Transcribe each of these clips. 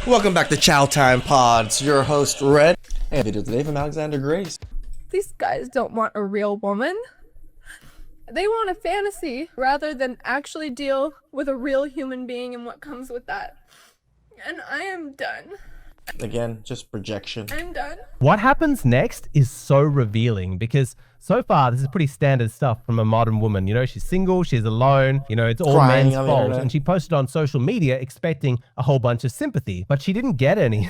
Welcome back to Chow Time Pods. Your host Red, and video today from Alexander Grace. These guys don't want a real woman. They want a fantasy rather than actually deal with a real human being and what comes with that. And I am done. Again, just projection. I'm done. What happens next is so revealing because so far this is pretty standard stuff from a modern woman. You know, she's single, she's alone, you know, it's all Crying men's on the fault. internet. And she posted on social media expecting a whole bunch of sympathy, but she didn't get any.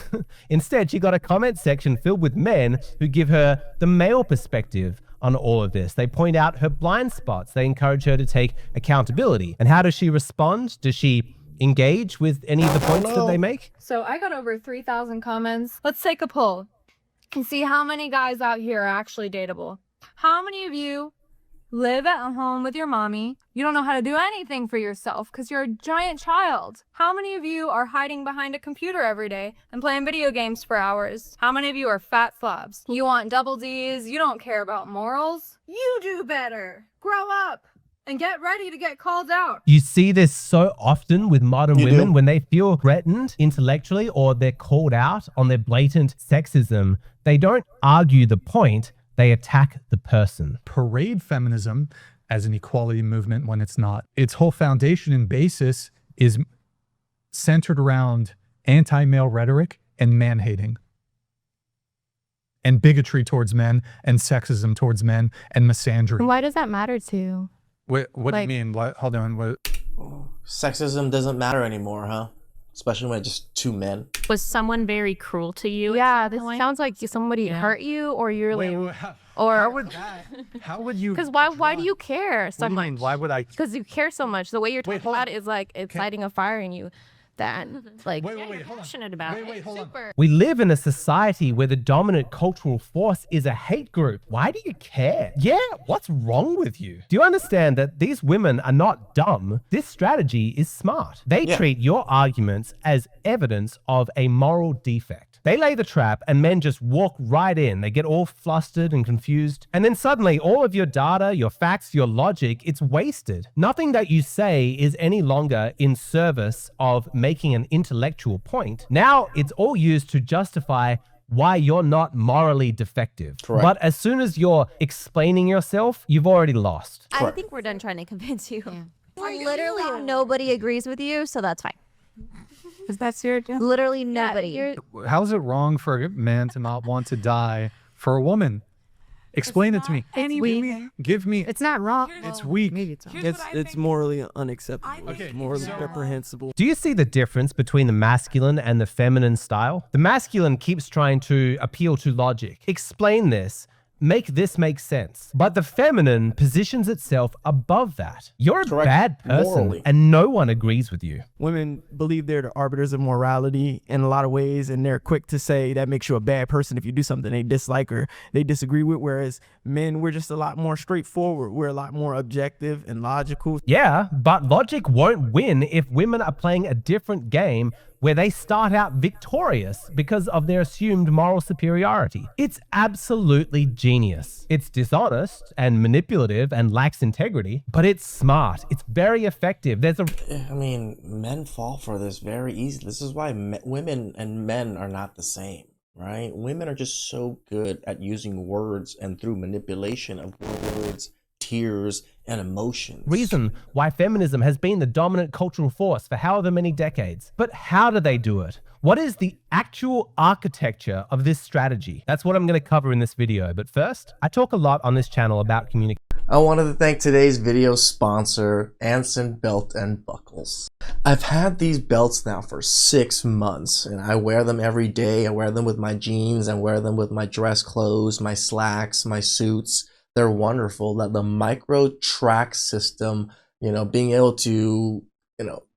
Instead, she got a comment section filled with men who give her the male perspective on all of this. They point out her blind spots. They encourage her to take accountability. And how does she respond? Does she engage with any of the points that they make? So I got over 3,000 comments. Let's take a poll and see how many guys out here are actually dateable. How many of you live at home with your mommy? You don't know how to do anything for yourself because you're a giant child. How many of you are hiding behind a computer every day and playing video games for hours? How many of you are fat slobs? You want double D's? You don't care about morals? You do better. Grow up and get ready to get called out. You see this so often with modern You women do. when they feel threatened intellectually or they're called out on their blatant sexism. They don't argue the point, they attack the person. Parade feminism as an equality movement when it's not. Its whole foundation and basis is centered around anti-male rhetoric and man-hating. And bigotry towards men and sexism towards men and misandry. Why does that matter to you? What do you Like- mean? Hold on. What? Sexism doesn't matter anymore, huh? Especially when it's just two men. Was someone very cruel to you? Yeah, this sounds like somebody hurt you, or you're like, How would you? because why do you care so What do you much? mean? Why would I? Because you care so much. The way you're talking hold about on. it is like it's lighting a fire in you. That like Wait, hold on. Passionate about it. Hold on. super. We live in a society where the dominant cultural force is a hate group. Why do you care? Yeah, what's wrong with you? Do you understand that these women are not dumb? This strategy is smart. They Yeah. treat your arguments as evidence of a moral defect. They lay the trap and men just walk right in. They get all flustered and confused. And then suddenly all of your data, your facts, your logic, it's wasted. Nothing that you say is any longer in service of making an intellectual point. Now it's all used to justify why you're not morally defective. Correct. But as soon as you're explaining yourself, you've already lost. I Correct. think we're done trying to convince you. Yeah. Literally nobody agrees with you, so that's fine. Because that's your job. Literally nobody. How is it wrong for a man to not want to die for a woman? Explain it to me. It's weak. Give me. It's not wrong. It's weak. Maybe it's wrong. It's morally unacceptable. Okay, It's morally so- reprehensible. Do you see the difference between the masculine and the feminine style? The masculine keeps trying to appeal to logic. Explain this. Make this make sense. But the feminine positions itself above that. You're a Correct. bad person Morally. and no one agrees with you. Women believe they're the arbiters of morality in a lot of ways, and they're quick to say that makes you a bad person if you do something they dislike or they disagree with, whereas men, we're just a lot more straightforward. We're a lot more objective and logical. Yeah, but logic won't win if women are playing a different game where they start out victorious because of their assumed moral superiority. It's absolutely genius. It's dishonest and manipulative and lacks integrity, but it's smart. It's very effective. There's a I mean, men fall for this very easily. This is why women and men are not the same, right? Women are just so good at using words and through manipulation of words, tears, and emotions. reason why feminism has been the dominant cultural force for however many decades. But how do they do it? What is the actual architecture of this strategy? That's what I'm going to cover in this video. But first, I talk a lot on this channel about communication. I wanted to thank today's video sponsor, Anson Belt and Buckles. I've had these belts now for 6 months and I wear them every day. I wear them with my jeans, I wear them with my dress clothes, my slacks, my suits. They're wonderful. That the micro track system, being able to,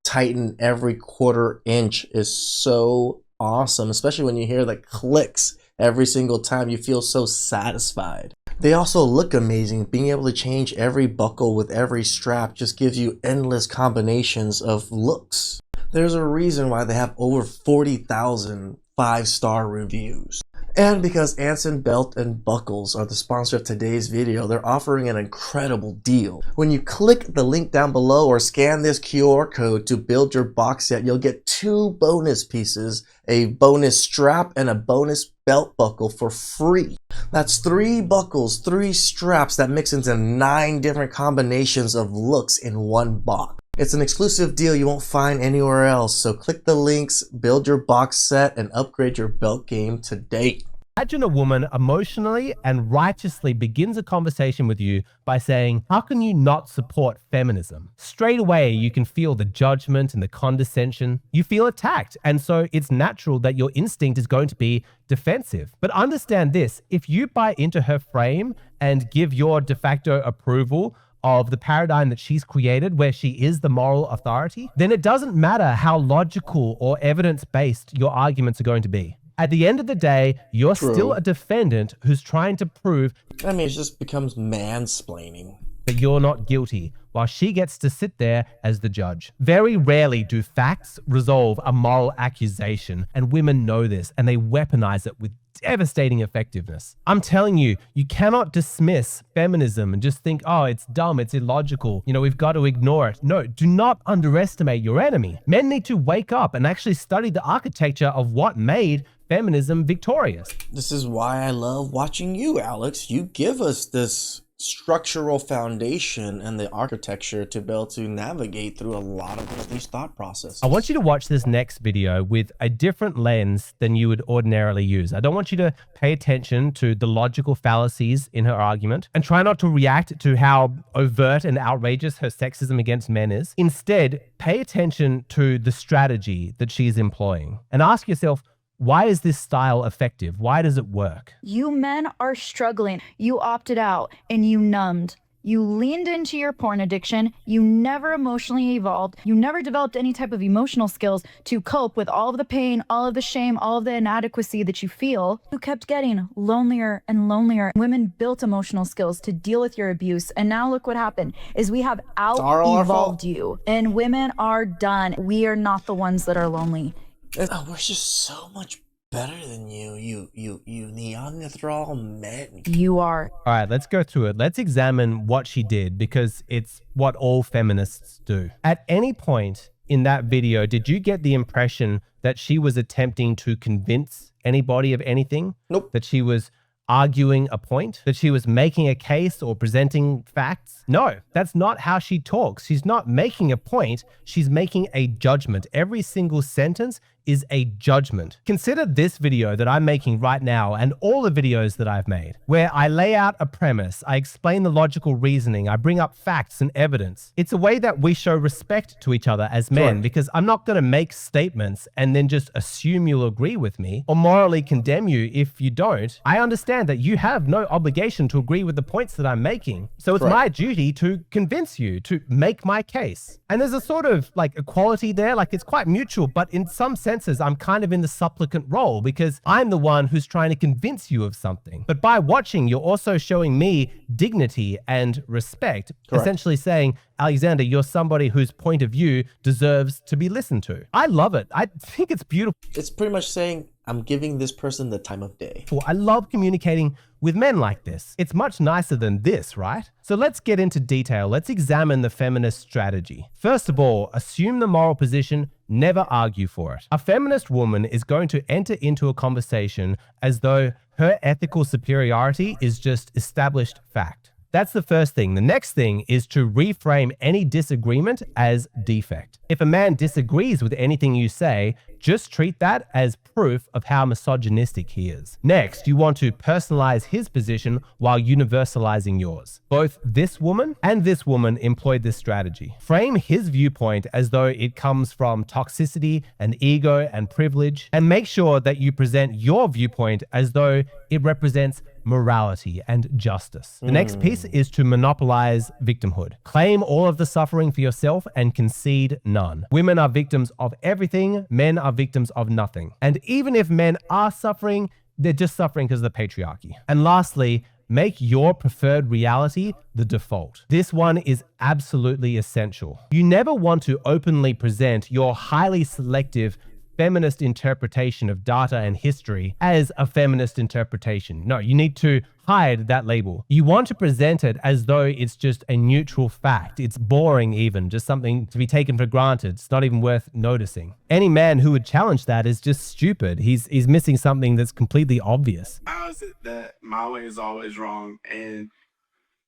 tighten every quarter inch is so awesome, especially when you hear the clicks every single time. You feel so satisfied. They also look amazing. Being able to change every buckle with every strap just gives you endless combinations of looks. There's a reason why they have over 40,000 5-star reviews. And because Anson Belt and Buckles are the sponsor of today's video, they're offering an incredible deal. When you click the link down below or scan this QR code to build your box set, you'll get 2 bonus pieces, a bonus strap and a bonus belt buckle for free. That's 3 buckles, 3 straps that mix into 9 different combinations of looks in one box. It's an exclusive deal you won't find anywhere else, so click the links, build your box set, and upgrade your belt game today. Imagine a woman emotionally and righteously begins a conversation with you by saying, how can you not support feminism? Straight away, you can feel the judgment and the condescension. You feel attacked, and so it's natural that your instinct is going to be defensive. But understand this, if you buy into her frame and give your de facto approval of the paradigm that she's created where she is the moral authority, then it doesn't matter how logical or evidence-based your arguments are going to be. At the end of the day, you're still a defendant who's trying to prove I mean, it just becomes mansplaining. that you're not guilty, while she gets to sit there as the judge. Very rarely do facts resolve a moral accusation, and women know this, and they weaponize it with devastating effectiveness. I'm telling you, you cannot dismiss feminism and just think, oh, it's dumb, it's illogical, you know, we've got to ignore it. No, do not underestimate your enemy. Men need to wake up and actually study the architecture of what made feminism victorious. This is why I love watching you, Alex. You give us this structural foundation and the architecture to be able to navigate through a lot of these thought processes. I want you to watch this next video with a different lens than you would ordinarily use. I don't want you to pay attention to the logical fallacies in her argument and try not to react to how overt and outrageous her sexism against men is. Instead, pay attention to the strategy that she's employing and ask yourself, why is this style effective? Why does it work? You men are struggling. You opted out and you numbed. You leaned into your porn addiction. You never emotionally evolved. You never developed any type of emotional skills to cope with all of the pain, all of the shame, all of the inadequacy that you feel. You kept getting lonelier and lonelier. Women built emotional skills to deal with your abuse. And now look what happened is we have out-evolved you. And women are done. We are not the ones that are lonely. Oh, we're just so much better than you Neanderthal men. You are. All right, let's go through it. Let's examine what she did because it's what all feminists do. At any point in that video, did you get the impression that she was attempting to convince anybody of anything? Nope. That she was arguing a point? That she was making a case or presenting facts? No, that's not how she talks. She's not making a point. She's making a judgment. Every single sentence is a judgment. Consider this video that I'm making right now and all the videos that I've made, where I lay out a premise, I explain the logical reasoning, I bring up facts and evidence. It's a way that we show respect to each other as men, because I'm not going to make statements and then just assume you'll agree with me or morally condemn you if you don't. I understand that you have no obligation to agree with the points that I'm making. So it's my duty to convince you, to make my case. And there's a sort of like equality there, like it's quite mutual, but in some senses, I'm kind of in the supplicant role because I'm the one who's trying to convince you of something. But by watching, you're also showing me dignity and respect, essentially saying, Alexander, you're somebody whose point of view deserves to be listened to. I love it. I think it's beautiful. It's pretty much saying, I'm giving this person the time of day. I love communicating with men like this. It's much nicer than this, right? So let's get into detail. Let's examine the feminist strategy. First of all, assume the moral position, never argue for it. A feminist woman is going to enter into a conversation as though her ethical superiority is just established fact. That's the first thing. The next thing is to reframe any disagreement as defect. If a man disagrees with anything you say, just treat that as proof of how misogynistic he is. Next, you want to personalize his position while universalizing yours. Both this woman and this woman employed this strategy. Frame his viewpoint as though it comes from toxicity and ego and privilege, and make sure that you present your viewpoint as though it represents morality and justice. The next piece is to monopolize victimhood. Claim all of the suffering for yourself and concede none. Women are victims of everything, men are victims of nothing. And even if men are suffering, they're just suffering because of the patriarchy. And lastly, make your preferred reality the default. This one is absolutely essential. You never want to openly present your highly selective feminist interpretation of data and history as a feminist interpretation. No, you need to hide that label. You want to present it as though it's just a neutral fact. It's boring even, just something to be taken for granted. It's not even worth noticing. Any man who would challenge that is just stupid. He's missing something that's completely obvious. How is it that my way is always wrong and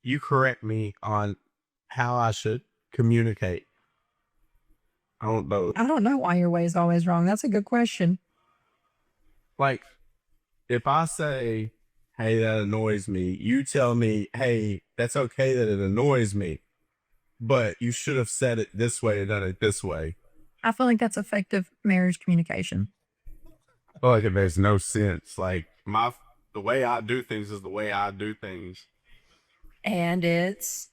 you correct me on how I should communicate? I don't know. I don't know why your way is always wrong. That's a good question. Like, if I say, hey, that annoys me, you tell me, hey, that's okay that it annoys me, but you should have said it this way and done it this way. I feel like that's effective marriage communication. I feel like it makes no sense. Like, the way I do things is the way I do things. And it's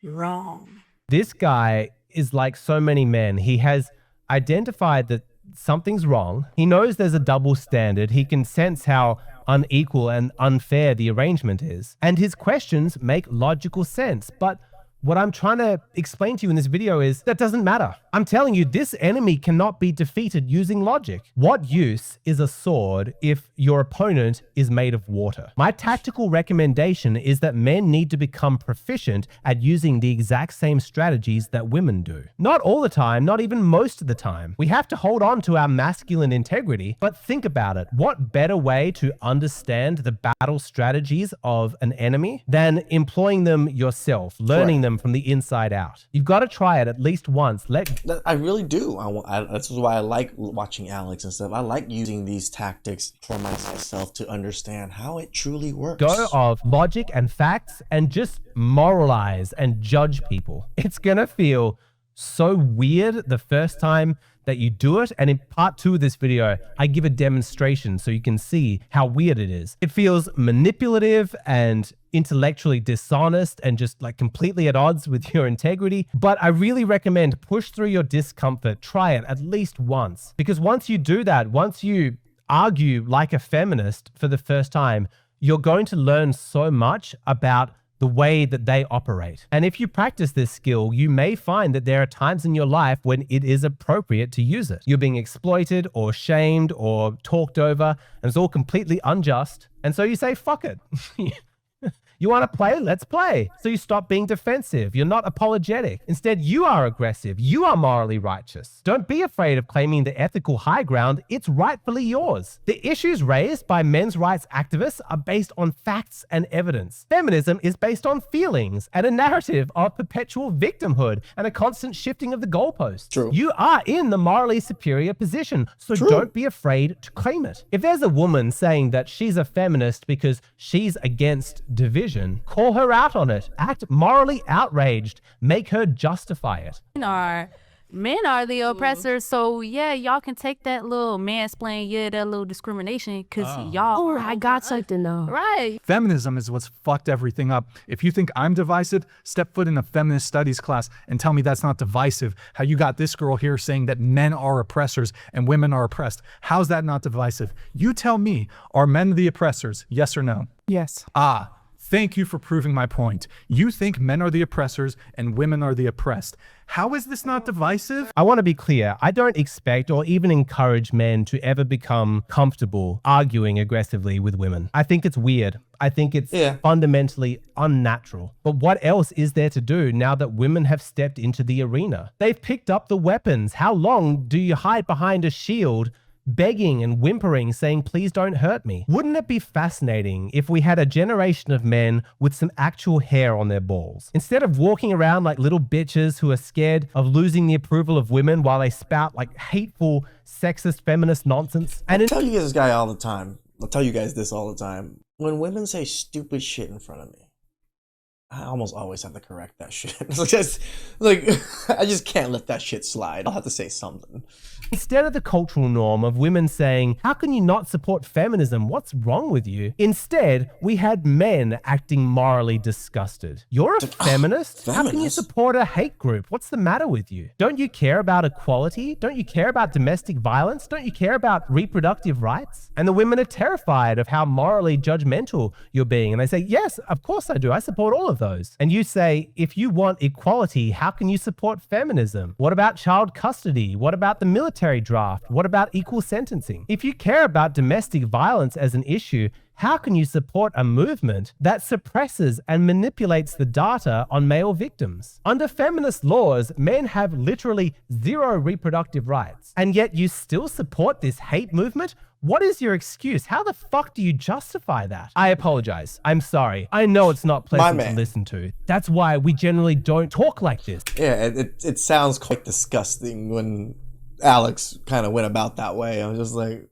wrong. This guy is like so many men. He has identified that something's wrong. He knows there's a double standard. He can sense how unequal and unfair the arrangement is. And his questions make logical sense. But what I'm trying to explain to you in this video is that doesn't matter. I'm telling you, this enemy cannot be defeated using logic. What use is a sword if your opponent is made of water? My tactical recommendation is that men need to become proficient at using the exact same strategies that women do. Not all the time, not even most of the time. We have to hold on to our masculine integrity, but think about it. What better way to understand the battle strategies of an enemy than employing them yourself, learning them from the inside out? You've got to try it at least once. I really do. That's why I like watching Alex and stuff. I like using these tactics for myself to understand how it truly works. Go of logic and facts and just moralize and judge people. It's gonna feel so weird the first time that you do it, and in part 2 of this video I give a demonstration so you can see how weird it is. It feels manipulative and intellectually dishonest and just like completely at odds with your integrity, but I really recommend push through your discomfort. Try it at least once, because once you do that, once you argue like a feminist for the first time, you're going to learn so much about the way that they operate. And if you practice this skill, you may find that there are times in your life when it is appropriate to use it. You're being exploited or shamed or talked over, and it's all completely unjust. And so you say, fuck it. You want to play? Let's play. So you stop being defensive. You're not apologetic. Instead, you are aggressive. You are morally righteous. Don't be afraid of claiming the ethical high ground. It's rightfully yours. The issues raised by men's rights activists are based on facts and evidence. Feminism is based on feelings and a narrative of perpetual victimhood and a constant shifting of the goalposts. True. You are in the morally superior position, so don't be afraid to claim it. If there's a woman saying that she's a feminist because she's against division, call her out on it. Act morally outraged. Make her justify it. Men are the oppressors, so yeah, y'all can take that little mansplain, that little discrimination, because y'all... Oh, I got something though. Right. Feminism is what's fucked everything up. If you think I'm divisive, step foot in a feminist studies class and tell me that's not divisive. How you got this girl here saying that men are oppressors and women are oppressed. How's that not divisive? You tell me, are men the oppressors? Yes or no? Yes. Thank you for proving my point. You think men are the oppressors and women are the oppressed. How is this not divisive? I want to be clear. I don't expect or even encourage men to ever become comfortable arguing aggressively with women. I think it's weird. I think it's fundamentally unnatural. But what else is there to do now that women have stepped into the arena? They've picked up the weapons. How long do you hide behind a shield, begging and whimpering, saying, please don't hurt me? Wouldn't it be fascinating if we had a generation of men with some actual hair on their balls? Instead of walking around like little bitches who are scared of losing the approval of women while they spout like hateful, sexist, feminist nonsense. And I tell you this guy all the time. I'll tell you guys this all the time. When women say stupid shit in front of me, I almost always have to correct that shit. I just can't let that shit slide. I'll have to say something. Instead of the cultural norm of women saying, how can you not support feminism? What's wrong with you? Instead, we had men acting morally disgusted. You're a feminist? How can you support a hate group? What's the matter with you? Don't you care about equality? Don't you care about domestic violence? Don't you care about reproductive rights? And the women are terrified of how morally judgmental you're being. And they say, yes, of course I do. I support all of of those. And you say, if you want equality, how can you support feminism? What about child custody? What about the military draft? What about equal sentencing? If you care about domestic violence as an issue, how can you support a movement that suppresses and manipulates the data on male victims? Under feminist laws, men have literally zero reproductive rights, and yet you still support this hate movement? What is your excuse? How the fuck do you justify that? I apologize. I'm sorry. I know it's not pleasant to listen to. That's why we generally don't talk like this. Yeah, it sounds quite disgusting when Alex kind of went about that way. I was just like,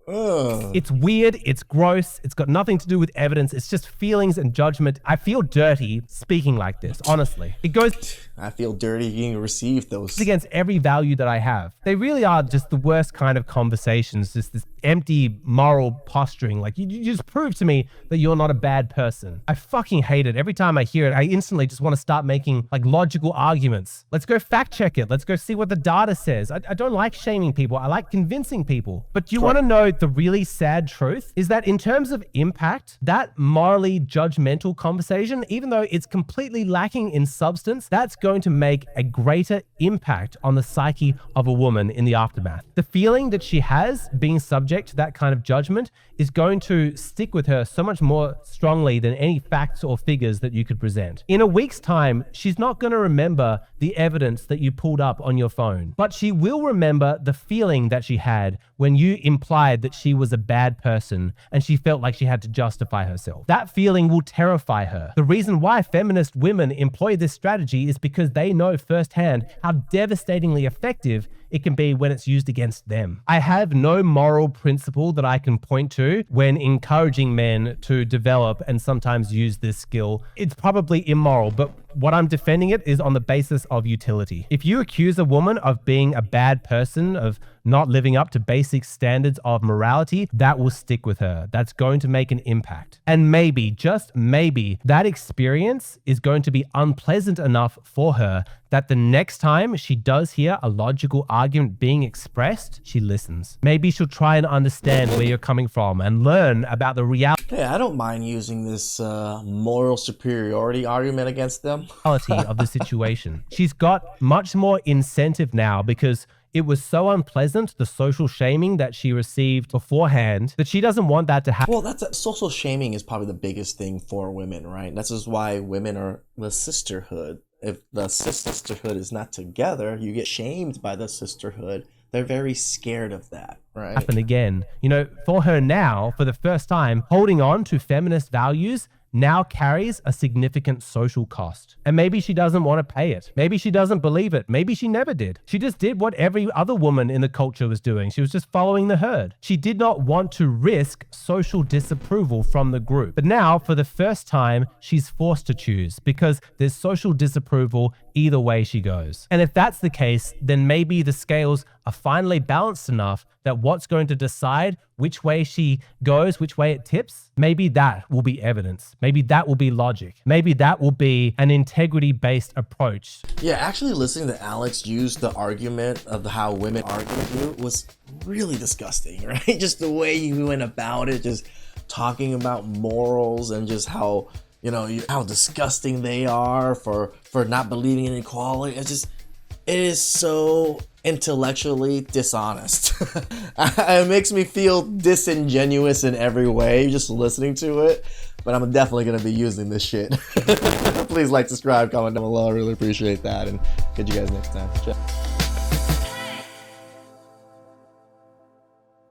ugh. It's weird, it's gross, it's got nothing to do with evidence, it's just feelings and judgment. I feel dirty speaking like this, honestly. It goes... I feel dirty being received those. Against every value that I have. They really are just the worst kind of conversations, just this empty moral posturing. Like, you just prove to me that you're not a bad person. I fucking hate it. Every time I hear it, I instantly just want to start making like logical arguments. Let's go fact check it. Let's go see what the data says. I don't like shaming people. I like convincing people. But do you want to know the really sad truth? Is that in terms of impact, that morally judgmental conversation, even though it's completely lacking in substance, that's going to make a greater impact on the psyche of a woman in the aftermath. The feeling that she has being subject to that kind of judgment is going to stick with her so much more strongly than any facts or figures that you could present. In a week's time, she's not going to remember the evidence that you pulled up on your phone, but she will remember the feeling that she had when you implied that she was a bad person and she felt like she had to justify herself. That feeling will terrify her. The reason why feminist women employ this strategy is because they know firsthand how devastatingly effective it can be when it's used against them. I have no moral principle that I can point to when encouraging men to develop and sometimes use this skill. It's probably immoral, but what I'm defending it is on the basis of utility. If you accuse a woman of being a bad person, of not living up to basic standards of morality, that will stick with her. That's going to make an impact. And maybe, just maybe, that experience is going to be unpleasant enough for her that the next time she does hear a logical argument being expressed, she listens. Maybe she'll try and understand where you're coming from and learn about the reality. Hey, I don't mind using this moral superiority argument against them. Of the situation. She's got much more incentive now because it was so unpleasant, the social shaming that she received beforehand, that she doesn't want that to happen. Well, social shaming is probably the biggest thing for women, right? That's just why women are the sisterhood. If the sisterhood is not together, you get shamed by the sisterhood. They're very scared of that, right? Happen again. You know, for her now, for the first time, holding on to feminist values now carries a significant social cost. And maybe she doesn't want to pay it. Maybe she doesn't believe it. Maybe she never did. She just did what every other woman in the culture was doing. She was just following the herd. She did not want to risk social disapproval from the group. But now, for the first time, she's forced to choose because there's social disapproval either way she goes. And if that's the case, then maybe the scales are finally balanced enough that what's going to decide which way she goes, which way it tips, maybe that will be evidence. Maybe that will be logic. Maybe that will be an integrity-based approach. Yeah, actually listening to Alex use the argument of how women argue was really disgusting, right? Just the way you went about it, just talking about morals and just how, you know, how disgusting they are for not believing in equality. It is so intellectually dishonest. It makes me feel disingenuous in every way just listening to it, but I'm definitely going to be using this shit. Please like, subscribe, comment down below. I really appreciate that, and catch you guys next time. Ciao.